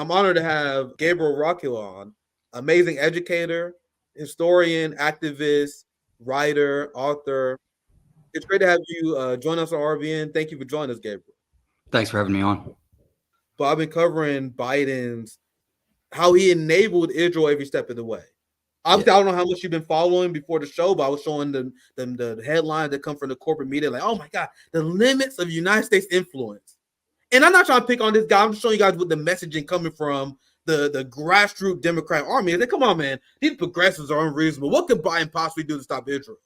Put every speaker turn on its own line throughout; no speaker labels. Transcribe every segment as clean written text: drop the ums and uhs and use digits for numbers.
I'm honored to have Gabriel Rockhill on, amazing educator, historian, activist, writer, author. It's great to have you join us on RBN. Thank you for joining us, Gabriel.
Thanks for having me on.
But I've been covering Biden's how he enabled Israel every step of the way. Obviously, I don't know how much you've been following before the show, but I was showing them the headlines that come from the corporate media, like, oh my God, the limits of United States influence. And I'm not trying to pick on this guy. I'm just showing you guys what the messaging coming from the grassroots Democrat army is. Like, come on, man, these progressives are unreasonable. What could Biden possibly do to stop Israel?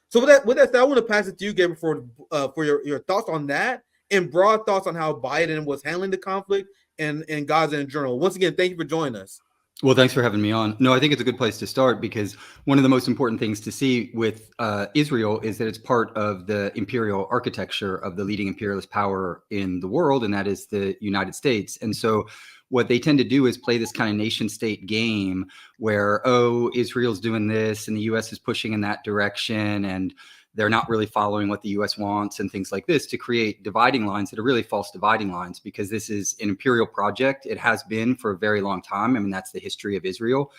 So with that said, I want to pass it to you, Gabriel, for your thoughts on that and broad thoughts on how Biden was handling the conflict and Gaza in general. Once again, thank you for joining us.
Well, thanks for having me on. No, I think it's a good place to start because one of the most important things to see with Israel is that it's part of the imperial architecture of the leading imperialist power in the world, and that is the United States. And so what they tend to do is play this kind of nation state game where, oh, Israel's doing this and the US is pushing in that direction and they're not really following what the US wants and things like this to create dividing lines that are really false dividing lines, because this is an imperial project. It has been for a very long time. I mean, that's the history of Israel.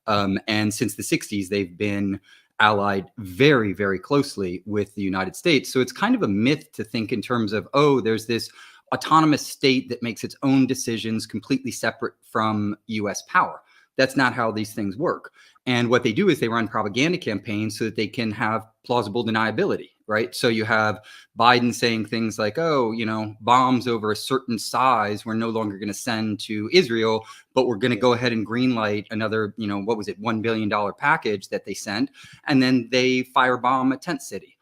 And since the 60s, they've been allied very, very closely with the United States. So it's kind of a myth to think in terms of, oh, there's this autonomous state that makes its own decisions completely separate from US power. That's not how these things work. And what they do is they run propaganda campaigns so that they can have plausible deniability, right? So you have Biden saying things like, oh, bombs over a certain size, we're no longer going to send to Israel, but we're going to go ahead and greenlight another, what was it, $1 billion package that they sent. And then they firebomb a tent city.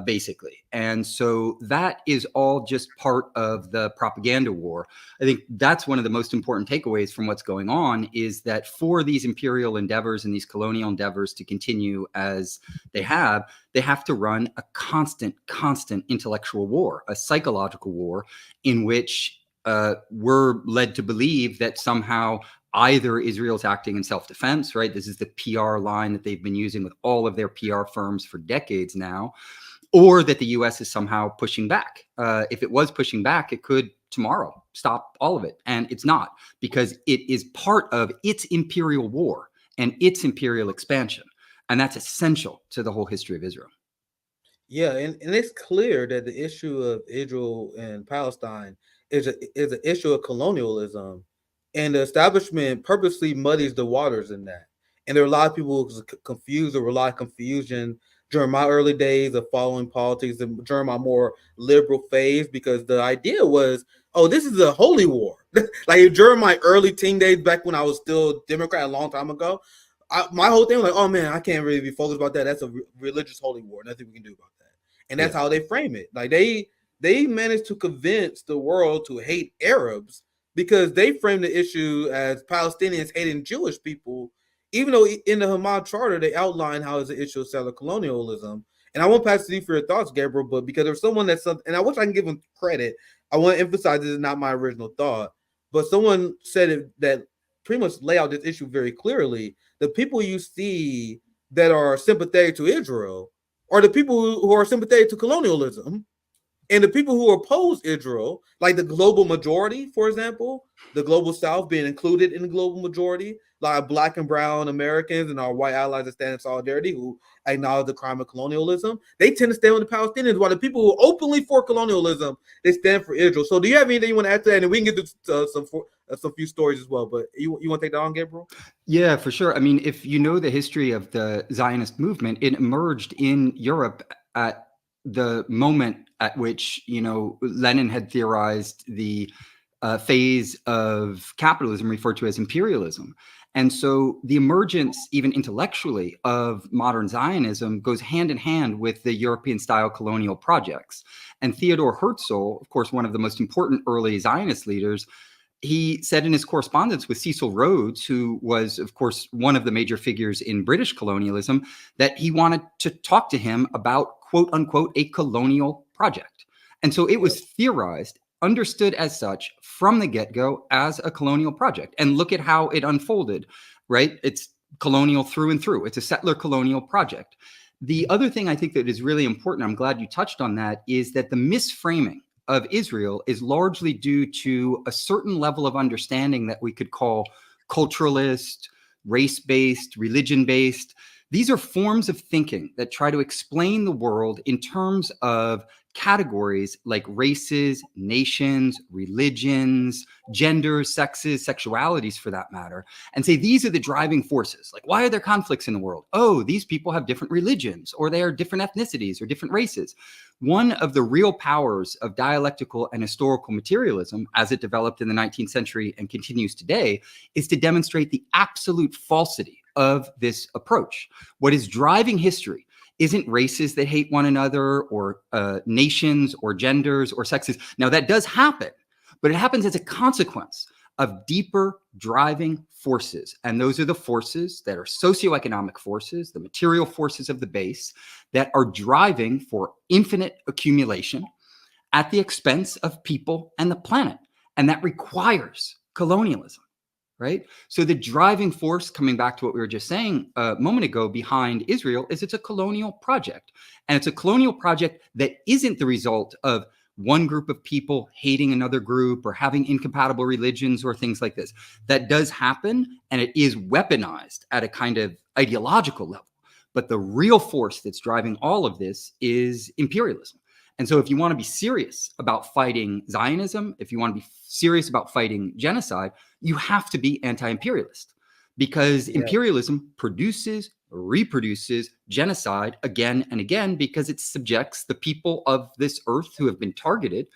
Basically. And so that is all just part of the propaganda war. I think that's one of the most important takeaways from what's going on is that for these imperial endeavors and these colonial endeavors to continue as they have to run a constant intellectual war, a psychological war in which we're led to believe that somehow either Israel's acting in self-defense, right? This is the PR line that they've been using with all of their PR firms for decades now, or that the US is somehow pushing back. If it was pushing back, it could tomorrow stop all of it. And it's not, because it is part of its imperial war and its imperial expansion. And that's essential to the whole history of Israel.
Yeah, and it's clear that the issue of Israel and Palestine is an issue of colonialism, and the establishment purposely muddies the waters in that. And there are a lot of people confused, or a lot of confusion during my early days of following politics and during my more liberal phase, because the idea was, oh, this is a holy war. Like during my early teen days, back when I was still Democrat a long time ago, my whole thing was like, oh man, I can't really be focused about that. That's a religious holy war. Nothing we can do about that. And that's how they frame it. Like they managed to convince the world to hate Arabs because they framed the issue as Palestinians hating Jewish people, even though in the Hamas Charter, they outline how it's an issue of settler colonialism. And I won't pass to you for your thoughts, Gabriel, but because there's someone and I wish I can give him credit, I want to emphasize this is not my original thought, but someone said it that pretty much lay out this issue very clearly. The people you see that are sympathetic to Israel are the people who are sympathetic to colonialism. And the people who oppose Israel, like the global majority, for example, the global South being included in the global majority, like Black and brown Americans and our white allies that stand in solidarity, who acknowledge the crime of colonialism, they tend to stand with the Palestinians, while the people who are openly for colonialism, they stand for Israel. So do you have anything you want to add to that? And we can get to some few stories as well, but you want to take that on, Gabriel?
Yeah, for sure. I mean, if you know the history of the Zionist movement, it emerged in Europe at the moment at which, Lenin had theorized the phase of capitalism referred to as imperialism. And so the emergence, even intellectually, of modern Zionism goes hand in hand with the European-style colonial projects. And Theodor Herzl, of course, one of the most important early Zionist leaders, he said in his correspondence with Cecil Rhodes, who was, of course, one of the major figures in British colonialism, that he wanted to talk to him about, quote unquote, a colonial project. And so it was theorized, understood as such from the get-go as a colonial project. And look at how it unfolded, right? It's colonial through and through. It's a settler colonial project. The other thing I think that is really important, I'm glad you touched on that, is that the misframing of Israel is largely due to a certain level of understanding that we could call culturalist, race-based, religion-based. These are forms of thinking that try to explain the world in terms of categories like races, nations, religions, genders, sexes, sexualities for that matter, and say these are the driving forces. Like, why are there conflicts in the world? Oh, these people have different religions, or they are different ethnicities or different races. One of the real powers of dialectical and historical materialism, as it developed in the 19th century and continues today, is to demonstrate the absolute falsity of this approach. What is driving history isn't races that hate one another, or nations or genders or sexes. Now, that does happen, but it happens as a consequence of deeper driving forces. And those are the forces that are socioeconomic forces, the material forces of the base, that are driving for infinite accumulation at the expense of people and the planet. And that requires colonialism. Right? So the driving force, coming back to what we were just saying a moment ago, behind Israel is it's a colonial project. And it's a colonial project that isn't the result of one group of people hating another group or having incompatible religions or things like this. That does happen, and it is weaponized at a kind of ideological level. But the real force that's driving all of this is imperialism. And so if you want to be serious about fighting Zionism, if you want to be serious about fighting genocide, you have to be anti-imperialist, because imperialism produces, reproduces genocide again and again, because it subjects the people of this earth who have been targeted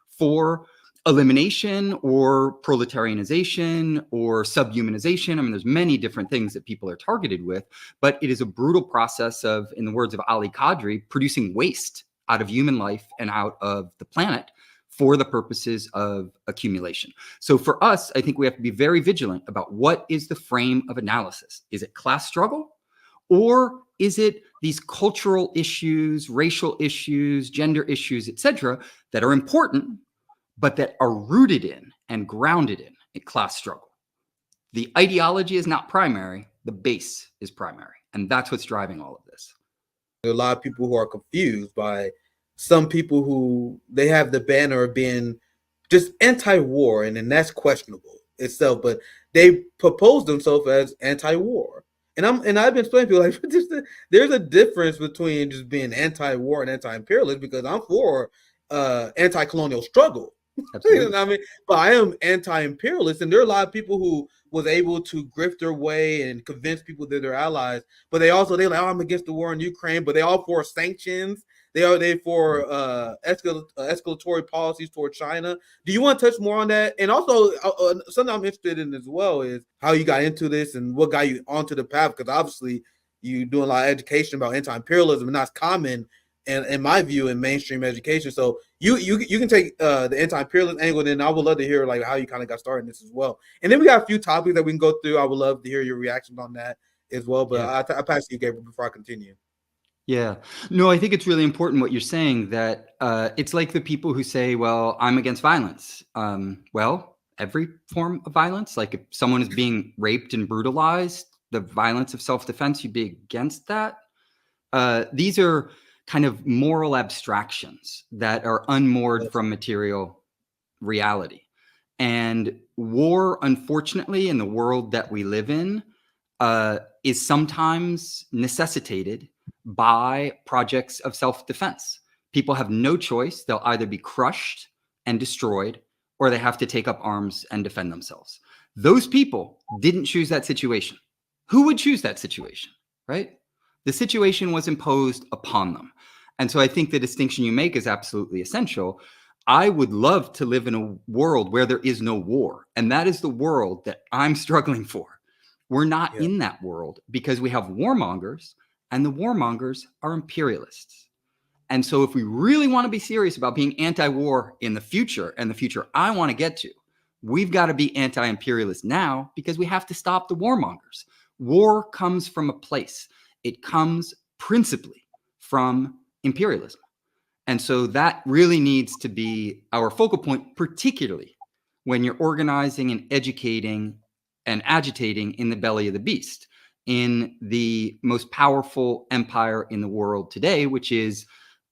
for elimination or proletarianization or subhumanization. I mean, there's many different things that people are targeted with, but it is a brutal process of, in the words of Ali Qadri, producing waste out of human life and out of the planet for the purposes of accumulation. So for us, I think we have to be very vigilant about what is the frame of analysis. Is it class struggle? Or is it these cultural issues, racial issues, gender issues, etc., that are important, but that are rooted in and grounded in a class struggle? The ideology is not primary, the base is primary. And that's what's driving all of this.
A lot of people who are confused by some people who they have the banner of being just anti-war, and then that's questionable itself, but they propose themselves as anti-war. And I've been explaining to people like there's a difference between just being anti-war and anti-imperialist, because I'm for anti-colonial struggle. You know what I mean? But I am anti-imperialist, and there are a lot of people who was able to grift their way and convince people that they're allies. But they're like, oh, I'm against the war in Ukraine, but they all for sanctions. They for escalatory policies toward China. Do you want to touch more on that? And also, something I'm interested in as well is how you got into this and what got you onto the path. Because obviously, you doing a lot of education about anti-imperialism, and that's common in my view in mainstream education. So you can take the anti-imperialist angle, and then I would love to hear like how you kind of got started in this as well. And then we got a few topics that we can go through. I would love to hear your reactions on that as well. But I pass to you, Gabriel, before I continue.
Yeah. No, I think it's really important what you're saying, that it's like the people who say, well, I'm against violence. Well, every form of violence, like if someone is being raped and brutalized, the violence of self-defense, you'd be against that. These are kind of moral abstractions that are unmoored from material reality. And war, unfortunately, in the world that we live in, is sometimes necessitated by projects of self-defense. People have no choice. They'll either be crushed and destroyed, or they have to take up arms and defend themselves. Those people didn't choose that situation. Who would choose that situation, right? The situation was imposed upon them. And so I think the distinction you make is absolutely essential. I would love to live in a world where there is no war. And that is the world that I'm struggling for. We're not in that world because we have warmongers, and the warmongers are imperialists. And so if we really want to be serious about being anti-war in the future, and the future I want to get to, we've got to be anti-imperialist now, because we have to stop the warmongers. War comes from a place. It comes principally from imperialism. And so that really needs to be our focal point, particularly when you're organizing and educating and agitating in the belly of the beast, in the most powerful empire in the world today, which is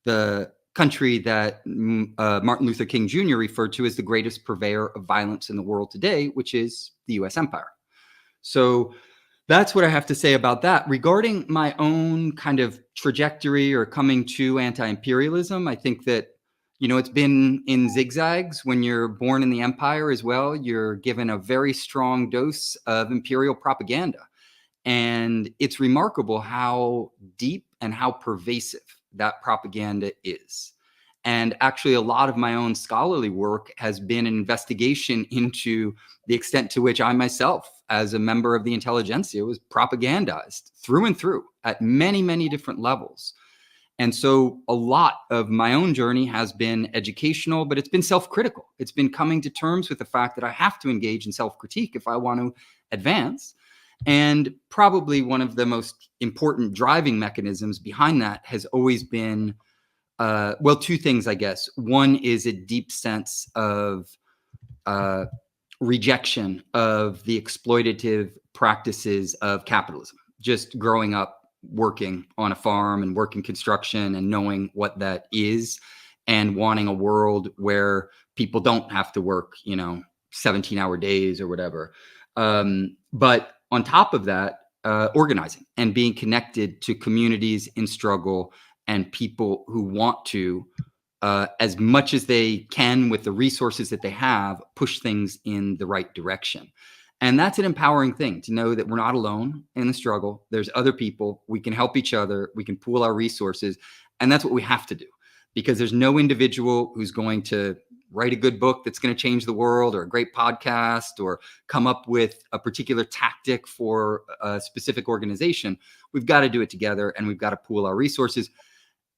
the country that Martin Luther King Jr. referred to as the greatest purveyor of violence in the world today, which is the U.S. empire. So that's what I have to say about that. Regarding my own kind of trajectory or coming to anti-imperialism, I think that, it's been in zigzags. When you're born in the empire as well, you're given a very strong dose of imperial propaganda. And it's remarkable how deep and how pervasive that propaganda is. And actually, a lot of my own scholarly work has been an investigation into the extent to which I myself, as a member of the intelligentsia, was propagandized through and through at many, many different levels. And so a lot of my own journey has been educational, but it's been self-critical. It's been coming to terms with the fact that I have to engage in self-critique if I want to advance. And probably one of the most important driving mechanisms behind that has always been, two things, I guess. One is a deep sense of rejection of the exploitative practices of capitalism. Just growing up working on a farm and working construction and knowing what that is, and wanting a world where people don't have to work, 17-hour days or whatever. But on top of that, organizing and being connected to communities in struggle and people who want to, as much as they can with the resources that they have, push things in the right direction. And that's an empowering thing, to know that we're not alone in the struggle. There's other people. We can help each other. We can pool our resources. And that's what we have to do, because there's no individual who's going to write a good book that's going to change the world, or a great podcast, or come up with a particular tactic for a specific organization. We've got to do it together, and we've got to pool our resources.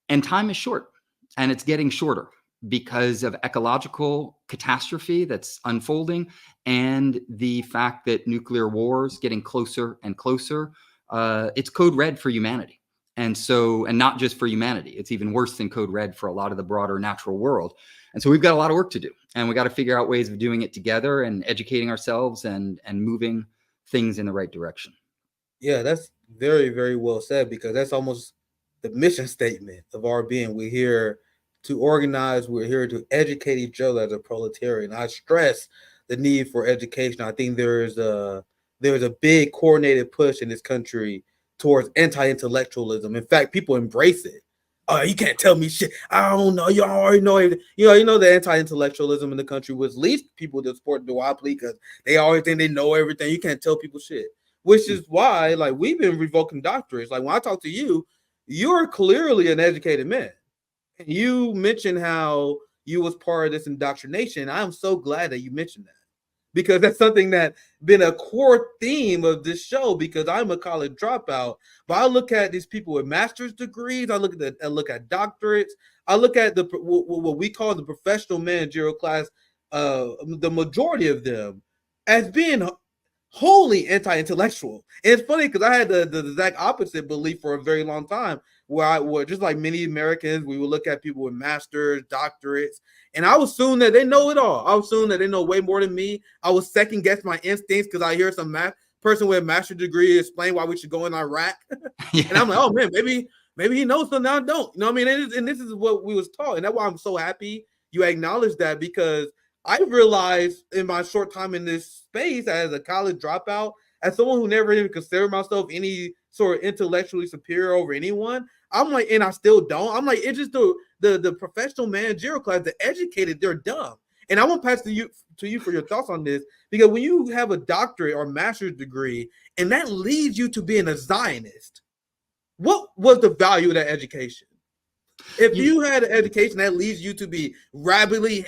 And time is short, and it's getting shorter because of ecological catastrophe that's unfolding, and the fact that nuclear wars getting closer and closer. It's code red for humanity. And not just for humanity, it's even worse than code red for a lot of the broader natural world. And so we've got a lot of work to do, and we got to figure out ways of doing it together and educating ourselves and moving things in the right direction.
Yeah, that's very, very well said, because that's almost the mission statement of RBN. We're here to organize. We're here to educate each other as a proletariat. And I stress the need for education. I think there's a big coordinated push in this country towards anti-intellectualism. In fact, people embrace it. Oh, you can't tell me shit. I don't know. You already know it. You know the anti-intellectualism in the country was least people that support duopoly, because they always think they know everything. You can't tell people shit. Which is why, like, we've been revoking doctorates. Like, when I talk to you, you're clearly an educated man. And you mentioned how you was part of this indoctrination. I'm so glad that you mentioned that, because that's something that been a core theme of this show, because I'm a college dropout. But I look at these people with master's degrees. I look at doctorates. I look at what we call the professional managerial class, the majority of them, as being wholly anti-intellectual. And it's funny, because I had the exact opposite belief for a very long time, where I was just like many Americans. We would look at people with masters, doctorates, and I would assume that they know it all. I would assume that they know way more than me. I would second guess my instincts, because I hear some person with a master's degree explain why we should go in Iraq. Yeah. And I'm like, oh man, maybe he knows something I don't. You know what I mean? And this is what we was taught. And that's why I'm so happy you acknowledge that, because I realized in my short time in this space as a college dropout, as someone who never even considered myself any sort of intellectually superior over anyone, I'm like, and I still don't. I'm like, it's just the professional managerial class, the educated, they're dumb. And I want to pass to you for your thoughts on this, because when you have a doctorate or master's degree, and that leads you to being a Zionist, what was the value of that education? If you had an education that leads you to be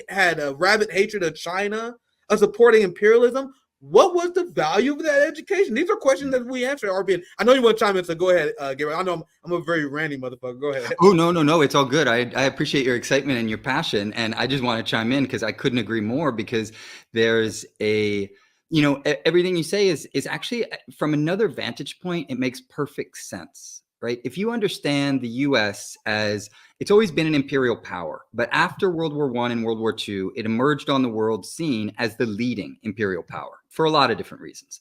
had a rabid hatred of China, of supporting imperialism, what was the value of that education? These are questions that we answer at RBN. I know you want to chime in, so go ahead, Gabriel. I know I'm a very randy motherfucker. Go ahead.
Oh, no. It's all good. I appreciate your excitement and your passion. And I just want to chime in, because I couldn't agree more, because there's everything you say is actually, from another vantage point, it makes perfect sense, right? If you understand the U.S. as, it's always been an imperial power, but after World War I and World War II, it emerged on the world scene as the leading imperial power for a lot of different reasons.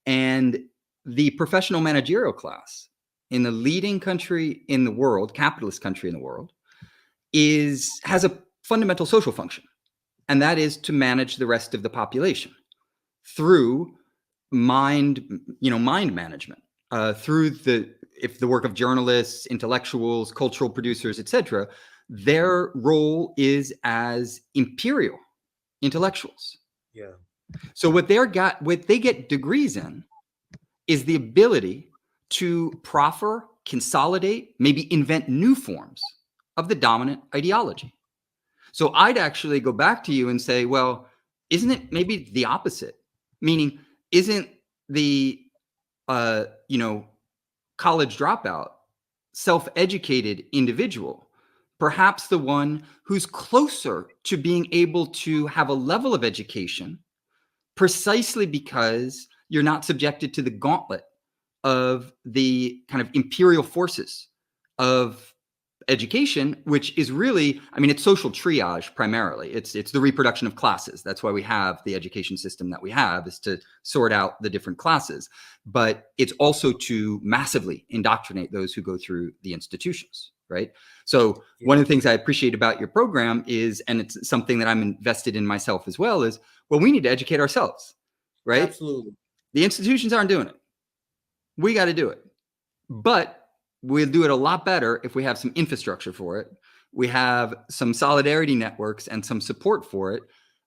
And the professional managerial class in the leading country in the world, capitalist country in the world, has a fundamental social function, and that is to manage the rest of the population through mind management, through the work of journalists, intellectuals, cultural producers, etc. Their role is as imperial intellectuals.
Yeah.
So what they get degrees in is the ability to proffer, consolidate, maybe invent new forms of the dominant ideology. So I'd actually go back to you and say, well, isn't it maybe the opposite? Meaning, isn't the college dropout, self-educated individual perhaps the one who's closer to being able to have a level of education precisely because you're not subjected to the gauntlet of the kind of imperial forces of education, which is really, I mean, it's social triage primarily. It's the reproduction of classes. That's why we have the education system that we have, is to sort out the different classes. But it's also to massively indoctrinate those who go through the institutions, right? So one of the things I appreciate about your program is, and it's something that I'm invested in myself as well, is, well, we need to educate ourselves, right?
Absolutely.
The institutions aren't doing it. We got to do it. But we'll do it a lot better if we have some infrastructure for it. We have some solidarity networks and some support for it.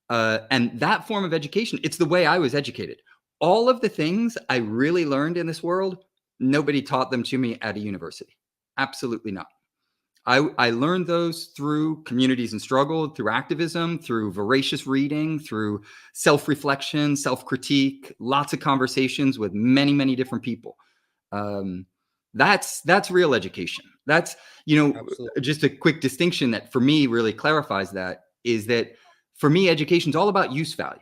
And that form of education, it's the way I was educated. All of the things I really learned in this world, nobody taught them to me at a university. Absolutely not. I learned those through communities in struggle, through activism, through voracious reading, through self-reflection, self-critique, lots of conversations with many, many different people. That's real education. That's,
Absolutely.
just a quick distinction that for me really clarifies that, is that for me, education is all about use value.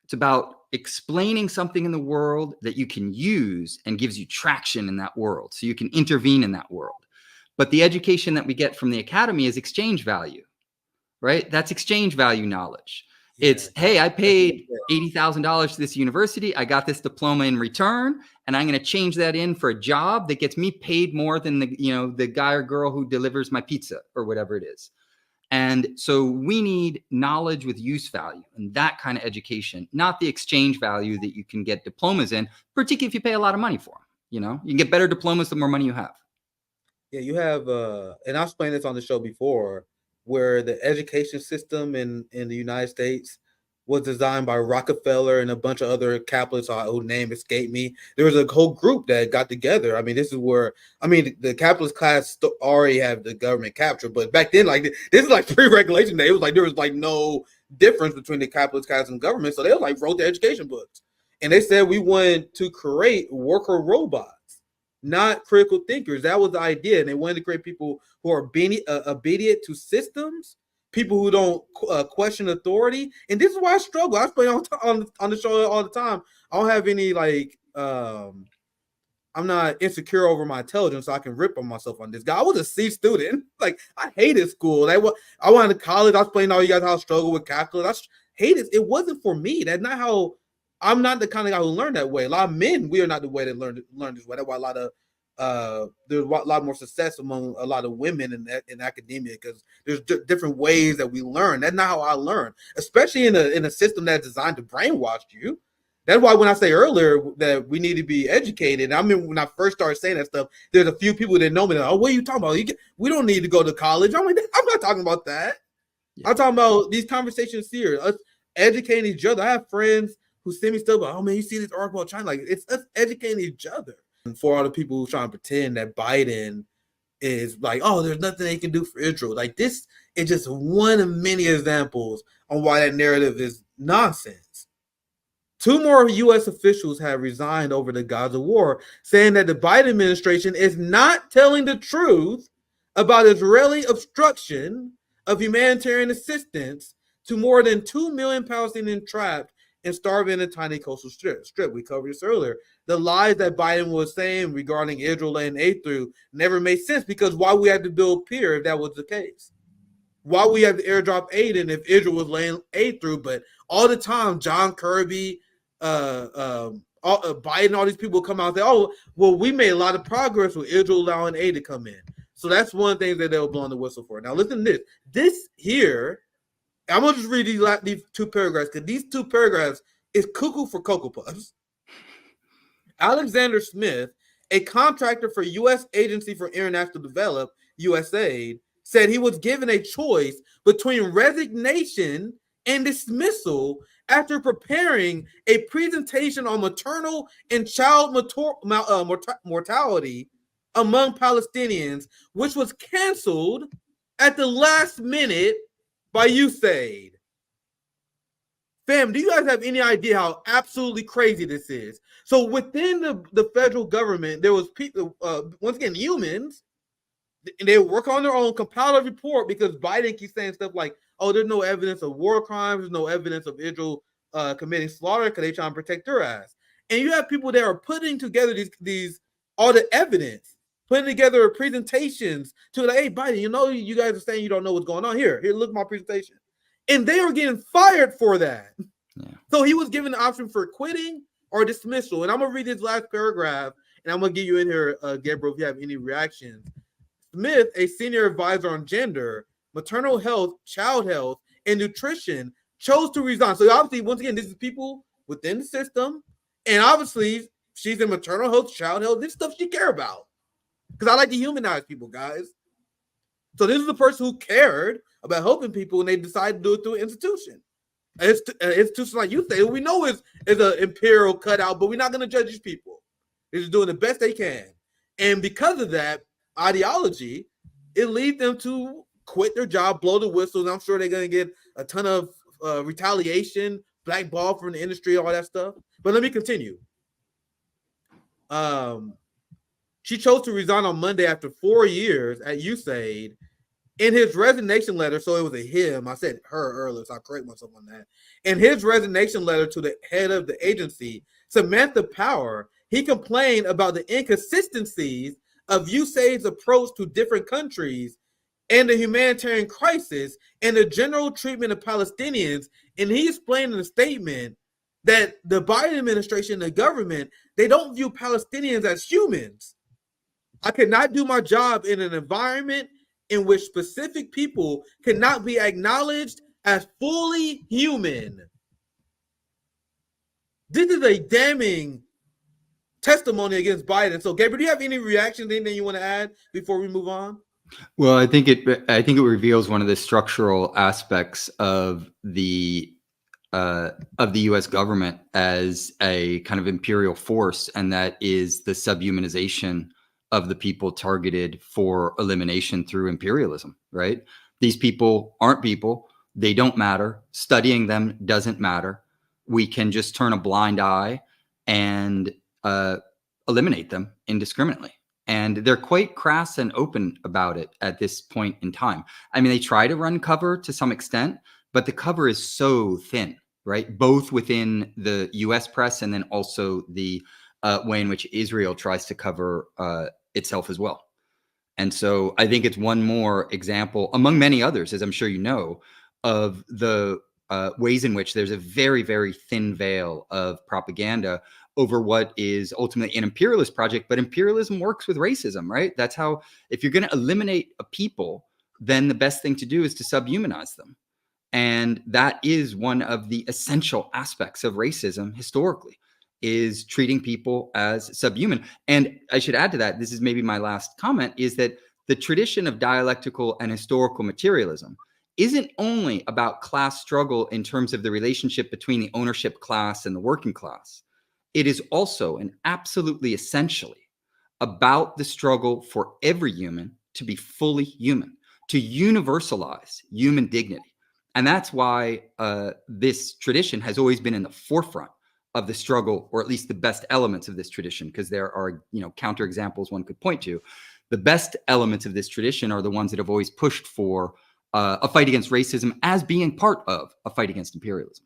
It's about explaining something in the world that you can use and gives you traction in that world, so you can intervene in that world. But the education that we get from the academy is exchange value, right? That's exchange value knowledge. Yeah. It's, hey, I paid $80,000 to this university. I got this diploma in return, and I'm going to change that in for a job that gets me paid more than the guy or girl who delivers my pizza or whatever it is. And so we need knowledge with use value, and that kind of education, not the exchange value that you can get diplomas in, particularly if you pay a lot of money for them. You can get better diplomas the more money you have.
Yeah, you have, and I've explained this on the show before, where the education system in the United States was designed by Rockefeller and a bunch of other capitalists whose name escaped me. There was a whole group that got together. I mean, this is where, the capitalist class already have the government captured, but back then, like, this is like pre-regulation day. It was like there was like no difference between the capitalist class and government, so they like wrote the education books, and they said we wanted to create worker robots, not critical thinkers. That was the idea. And they wanted to create people who are obedient to systems, people who don't question authority. And this is why I struggle. I explain on the show all the time. I don't have any I'm not insecure over my intelligence, so I can rip on myself on this guy. I was a C student. Like, I hated school. I went to college. I was explaining all you guys how I struggle with calculus. I hated it. It wasn't for me. That's not how. I'm not the kind of guy who learned that way. A lot of men, we are not the way that learn this way. That's why there's a lot more success among a lot of women in academia, because there's different ways that we learn. That's not how I learn, especially in a system that's designed to brainwash you. That's why when I say earlier that we need to be educated, I mean, when I first started saying that stuff, there's a few people that know me. That, oh, what are you talking about? We don't need to go to college. I'm like, I'm not talking about that. Yeah. I'm talking about these conversations here, us educating each other. I have friends who send me stuff like, oh man, you see this article about China? Like, it's us educating each other. And for all the people who trying to pretend that Biden is like, oh, there's nothing they can do for Israel. Like, this is just one of many examples on why that narrative is nonsense. 2 more U.S. officials have resigned over the Gaza war, saying that the Biden administration is not telling the truth about Israeli obstruction of humanitarian assistance to more than 2 million Palestinians trapped and starving in a tiny coastal strip. We covered this earlier. The lies that Biden was saying regarding Israel laying aid through never made sense, because why we had to build pier if that was the case? Why we have to airdrop aid in if Israel was laying aid through? But all the time, John Kirby, Biden, all these people come out and say, oh, well, we made a lot of progress with Israel allowing aid to come in. So that's one thing that they were blowing the whistle for. Now listen to this. This here, I'm gonna just read these two paragraphs because these two paragraphs is cuckoo for Cocoa Puffs. Alexander Smith, a contractor for U.S. Agency for International Development, USAID, said he was given a choice between resignation and dismissal after preparing a presentation on maternal and child mortality among Palestinians, which was canceled at the last minute by USAID. Fam, do you guys have any idea how absolutely crazy this is? So within the federal government, there was people, once again, humans, and they work on their own, compile a report because Biden keeps saying stuff like, oh, there's no evidence of war crimes, there's no evidence of Israel committing slaughter because they try to protect their ass. And you have people that are putting together these all the evidence, putting together presentations to like, hey, Biden, you guys are saying you don't know what's going on. Here, look at my presentation. And they were getting fired for that. Yeah. So he was given the option for quitting or dismissal. And I'm going to read this last paragraph, and I'm going to get you in here, Gabriel, if you have any reactions. Smith, a senior advisor on gender, maternal health, child health, and nutrition, chose to resign. So obviously, once again, this is people within the system. And obviously, she's in maternal health, child health. This stuff she care about. Because I like to humanize people, guys. So this is the person who cared about helping people, and they decided to do it through an institution. An institution like you say, we know is an imperial cutout, but we're not going to judge these people. They're just doing the best they can. And because of that ideology, it leads them to quit their job, blow the whistles. I'm sure they're going to get a ton of retaliation, blackball from the industry, all that stuff. But let me continue. She chose to resign on Monday after 4 years at USAID. In his resignation letter, so it was a him, I said her earlier, so I'll correct myself on that. In his resignation letter to the head of the agency, Samantha Power, he complained about the inconsistencies of USAID's approach to different countries and the humanitarian crisis and the general treatment of Palestinians. And he explained in a statement that the Biden administration, the government, they don't view Palestinians as humans. I cannot do my job in an environment in which specific people cannot be acknowledged as fully human. This is a damning testimony against Biden. So, Gabriel, do you have any reactions, anything you want to add before we move on?
Well, I think it reveals one of the structural aspects of the U.S. government as a kind of imperial force, and that is the subhumanization of the people targeted for elimination through imperialism, right? These people aren't people. They don't matter. Studying them doesn't matter. We can just turn a blind eye and eliminate them indiscriminately. And they're quite crass and open about it at this point in time. I mean, they try to run cover to some extent, but the cover is so thin, right? Both within the U.S. press and then also the way in which Israel tries to cover itself as well. And so I think it's one more example, among many others, as I'm sure you know, of the ways in which there's a very, very thin veil of propaganda over what is ultimately an imperialist project. But imperialism works with racism, right? That's how, if you're going to eliminate a people, then the best thing to do is to subhumanize them. And that is one of the essential aspects of racism historically, is treating people as subhuman. And I should add to that, this is maybe my last comment, is that the tradition of dialectical and historical materialism isn't only about class struggle in terms of the relationship between the ownership class and the working class. It is also and absolutely essentially about the struggle for every human to be fully human, to universalize human dignity. And that's why this tradition has always been in the forefront of the struggle, or at least the best elements of this tradition, because there are, counterexamples one could point to. The best elements of this tradition are the ones that have always pushed for a fight against racism as being part of a fight against imperialism.